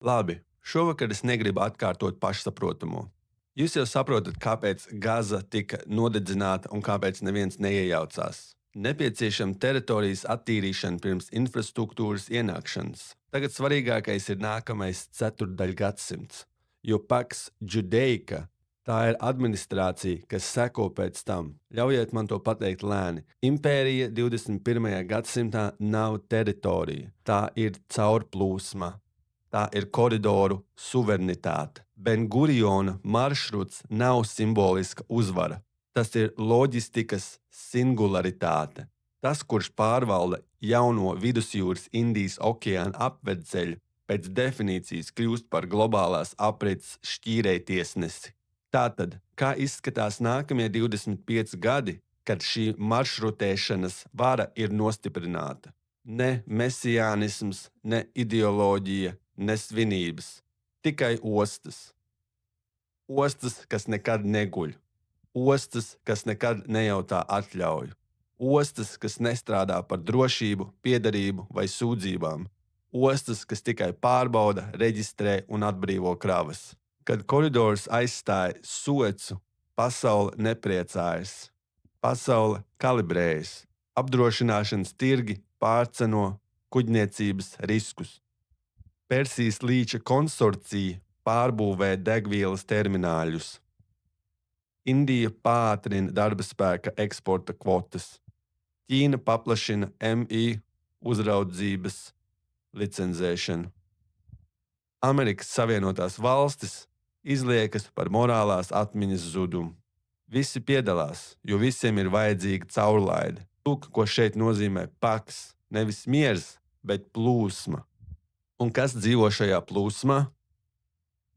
Labi, šovakar es negribu atkārtot pašsaprotamo. Jūs jau saprotat, kāpēc Gaza tika nodedzināta un kāpēc neviens neiejaucās. Nepieciešama teritorijas attīrīšana pirms infrastruktūras ienākšanas. Tagad svarīgākais ir nākamais ceturtdaļgadsimts, jo Pax Judaica tā ir administrācija, kas seko pēc tam. Ļaujiet man to pateikt lēni. Impērija 21. gadsimtā nav teritorija, tā ir caurplūsma. Tā ir koridoru suverenitāte. Ben-Guriona maršruts nav simboliska uzvara. Tas ir loģistikas singularitāte. Tas, kurš pārvalda jauno vidusjūras Indijas okeāna apvedceļu, pēc definīcijas kļūst par globālās aprits šķīrējtiesnesi. Tātad, kā izskatās nākamie 25 gadi, kad šī maršrutēšanas vara ir nostiprināta? Ne mesijānisms, ne ideoloģija, ne svinības, tikai ostas. Ostas, kas nekad neguļ, ostas, kas nekad nejautā atļauju, ostas, kas nestrādā par drošību, piederību vai sūdzībām, ostas, kas tikai pārbauda, reģistrē un atbrīvo kravas. Kad koridors aizstāja Suecu, pasaule nepriecājas, pasaule kalibrējas, apdrošināšanas tirgi pārceno kuģniecības riskus. Persijas līča konsorcija pārbūvē degvielas termināļus. Indija pātrina darba spēka eksporta kvotas. Ķīna paplašina MI uzraudzības licencēšanu. Amerikas Savienotās valstis izliekas par morālās atmiņas zudumu. Visi piedalās, jo visiem ir vajadzīga caurlaide. Lūk, ko šeit nozīmē paks, nevis miers, bet plūsma. Un kas dzīvo šajā plūsmā?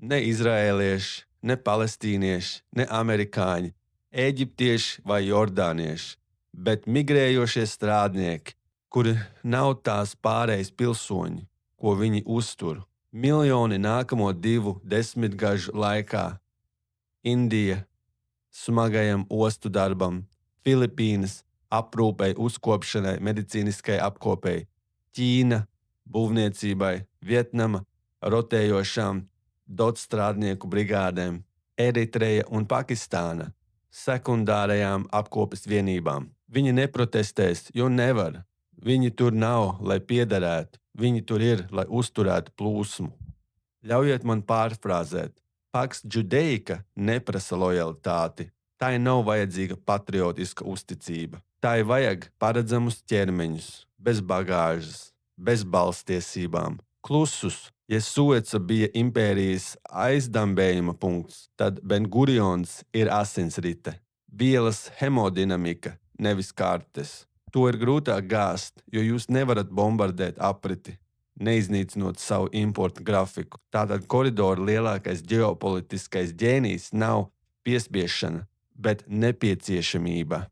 Ne izraēlieši, ne palestīnieši, ne amerikāņi, eģiptieši vai jordānieši, bet migrējošie strādnieki, kuri nav tās pārējais pilsoņi, ko viņi uztur. Miljoni nākamo 2 desmitgažu laikā. Indija smagajam ostu darbam, Filipīnas aprūpei, uzkopšanai, medicīniskai apkopei, Ķīna būvniecībai, Vietnama rotējošām dotstrādnieku brigādēm, Eritreja un Pakistāna sekundārajām apkopes vienībām. Viņi neprotestēs, jo nevar. Viņi tur nav, lai piederētu. Viņi tur ir, lai uzturētu plūsmu. Ļaujiet man pārfrāzēt. Pax Judaica neprasa lojalitāti. Tai nav vajadzīga patriotiska uzticība. Tai vajag paredzamus ķermeņus, bez bagāžas, bez balstiesībām, klusus. Ja Sueca bija impērijas aizdambējuma punkts, tad Ben-Gurions ir asinsrite, vielas hemodinamika, nevis kartes. To ir grūtāk gāzt, jo jūs nevarat bombardēt apriti, neiznīcinot savu importu grafiku. Tātad koridoru lielākais ģeopolitiskais ģēnijs nav piespiešana, bet nepieciešamība.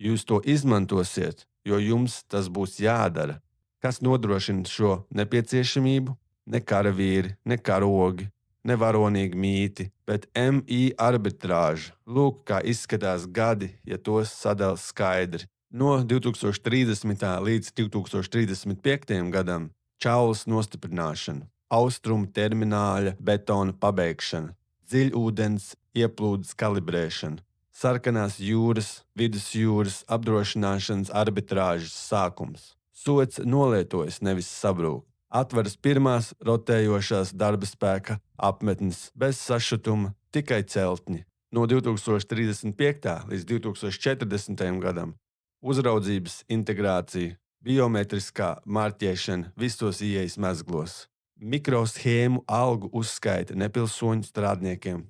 Jūs to izmantosiet, jo jums tas būs jādara. Kas nodrošina šo nepieciešamību? Ne karavīri, ne karogi, ne varonīgi mīti, bet MI arbitrāža. Lūk, kā izskatās gadi, ja tos sadala skaidri. No 2030. līdz 2035. gadam čaulas nostiprināšana, austrumu termināļa betona pabeigšana, dziļūdens ieplūdes kalibrēšana, sarkanās jūras, vidusjūras apdrošināšanas arbitrāžas sākums. Sueca nolietojas, nevis sabrūk. Atveras pirmās rotējošās darba spēka apmetnes bez sašutuma, tikai celtņi. No 2035. līdz 2040. gadam uzraudzības integrācija, biometriskā marķēšana visos ieejas mezglos, mikroshēmu algu uzskaita nepilsoņu strādniekiem.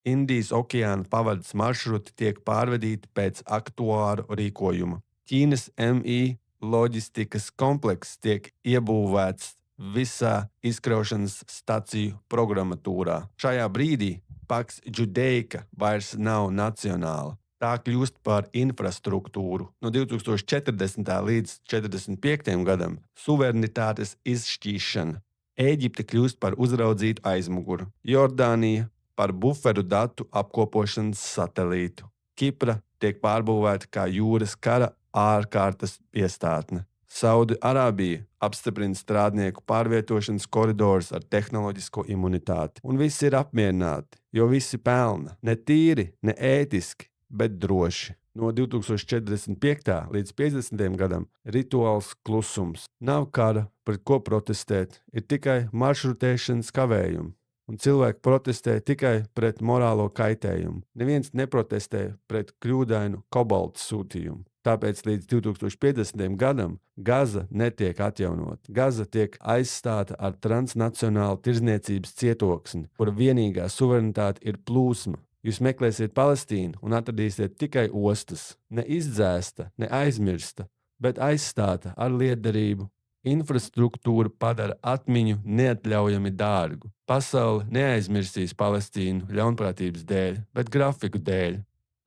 Indijas okeāna pavadas maršruti tiek pārvadīti pēc aktuāru rīkojuma. Ķīnas MI loģistikas komplekss tiek iebūvēts visā izkraušanas staciju programmatūrā. Šajā brīdī Pax Judaica vairs nav nacionāla. Tā kļūst par infrastruktūru. No 2040. līdz 2045. gadam suverenitātes izšķīšana. Ēģipte kļūst par uzraudzītu aizmuguru, Jordānija par buferu datu apkopošanas satelītu. Kipra tiek pārbūvēta kā jūras kara ārkārtas piestātne. Saudi-Arābija apstiprina strādnieku pārvietošanas koridorus ar tehnoloģisko imunitāti, un visi ir apmierināti, jo visi pelna ne tīri, ne ētiski, bet droši. No 2045. līdz 50. gadam rituāls klusums. Nav kara, pret ko protestēt, ir tikai maršrutēšanas kavējumi. Un cilvēki protestē tikai pret morālo kaitējumu. Neviens neprotestē pret kļūdainu kobaltu sūtījumu. Tāpēc līdz 2050. gadam Gaza netiek atjaunota. Gaza tiek aizstāta ar transnacionālu tirdzniecības cietoksni, kura vienīgā suverenitāte ir plūsma. Jūs meklēsiet Palestīnu un atradīsiet tikai ostas, ne izdzēsta, ne aizmirsta, bet aizstāta ar lietderību. Infrastruktūra padara atmiņu neatļaujami dārgu. Pasaule neaizmirsīs Palestīnu ļaunprātības dēļ, bet grafiku dēļ.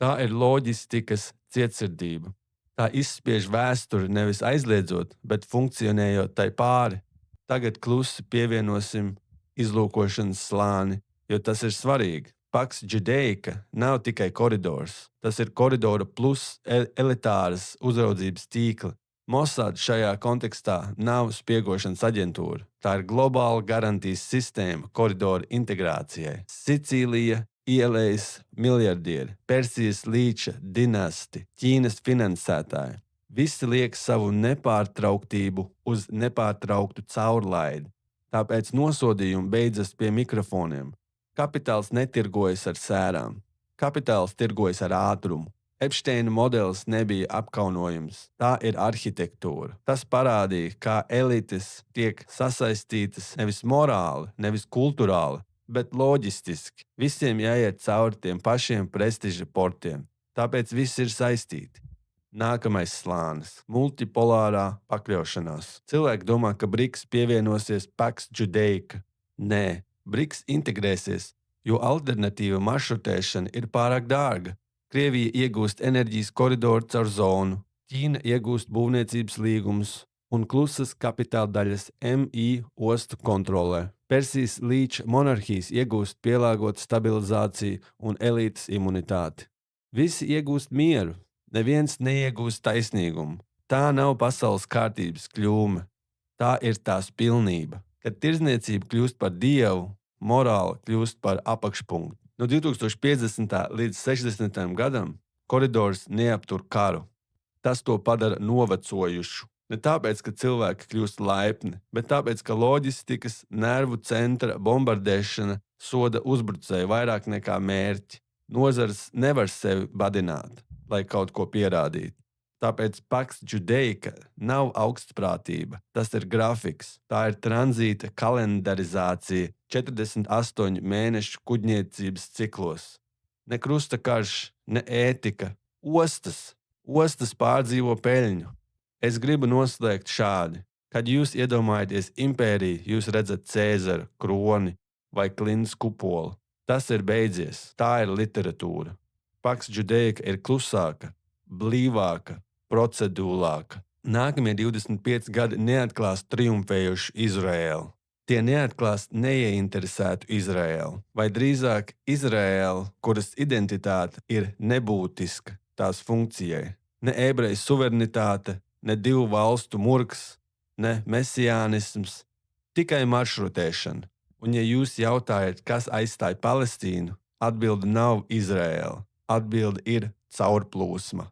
Tā ir loģistikas cietsirdība. Tā izspiež vēsturi nevis aizliedzot, bet funkcionējot tai pāri. Tagad klusi pievienosim izlūkošanas slāni, jo tas ir svarīgi. Pax Judaica nav tikai koridors. Tas ir koridora plus elitāras uzraudzības tīkla. Mossad šajā kontekstā nav spiegošanas aģentūra. Tā ir globāla garantijas sistēma koridoru integrācijai. Sicīlija ielējas miljardieri, Persijas līča dinasti, Ķīnas finansētāji. Visi liek savu nepārtrauktību uz nepārtrauktu caurlaidi. Tāpēc nosodījumi beidzas pie mikrofoniem. Kapitāls netirgojas ar sērām. Kapitāls tirgojas ar ātrumu. Epsteina modelis nebija apkaunojums. Tā ir arhitektūra. Tas parādīja, kā elites tiek sasaistītas nevis morāli, nevis kultūrāli, bet loģistiski. Visiem jāiet cauri tiem pašiem prestiža portiem. Tāpēc viss ir saistīti. Nākamais slānis - multipolārā pakļaušanās. Cilvēki domā, ka BRICS pievienosies Pax Judaica. Nē, BRICS integrēsies, jo alternatīva maršrutēšana ir pārāk dārga. Krievija iegūst enerģijas koridoru caur zonu, Ķīna iegūst būvniecības līgumus un klusas kapitāla daļas MI ostu kontrolē. Persijas līča monarhijas iegūst pielāgotu stabilizāciju un elites imunitāti. Visi iegūst mieru, neviens neiegūst taisnīgumu. Tā nav pasaules kārtības kļūme, tā ir tās pilnība. Kad tirdzniecība kļūst par dievu, morāli kļūst par apakšpunktu. No 2050. līdz 60. gadam koridors neaptur karu. Tas to padara novecojušu. Ne tāpēc, ka cilvēki kļūst laipni, bet tāpēc, ka loģistikas nervu centra bombardēšana soda uzbrucēju vairāk nekā mērķi. Nozars nevar sevi badināt, lai kaut ko pierādītu. Tāpēc Pax Judaica nav augstprātība, tas ir grafiks, tā ir tranzīta kalendarizācija 48 mēnešu kuģniecības ciklos. Ne krusta karš, ne ētika, ostas pārdzīvo peļņu. Es gribu noslēgt šādi. Kad jūs iedomājaties impēriju, jūs redzat Cēzara kroni vai klints kupolu. Tas ir beidzies, tā ir literatūra. Pax Judaica ir klusāka, blīvāka, procedūlāka. Nākamie 25 gadi neatklās triumfējušu Izraēlu. Tie neatklās neieinteresētu Izraēlu, vai drīzāk Izraēlu, kuras identitāte ir nebūtiska tās funkcijai. Ne ebreju suverenitāte, ne divu valstu murgs, ne mesijānisms, tikai maršrutēšana. Un ja jūs jautājat, kas aizstāja Palestīnu, atbilde nav Izraēla, atbilde ir caurplūsma.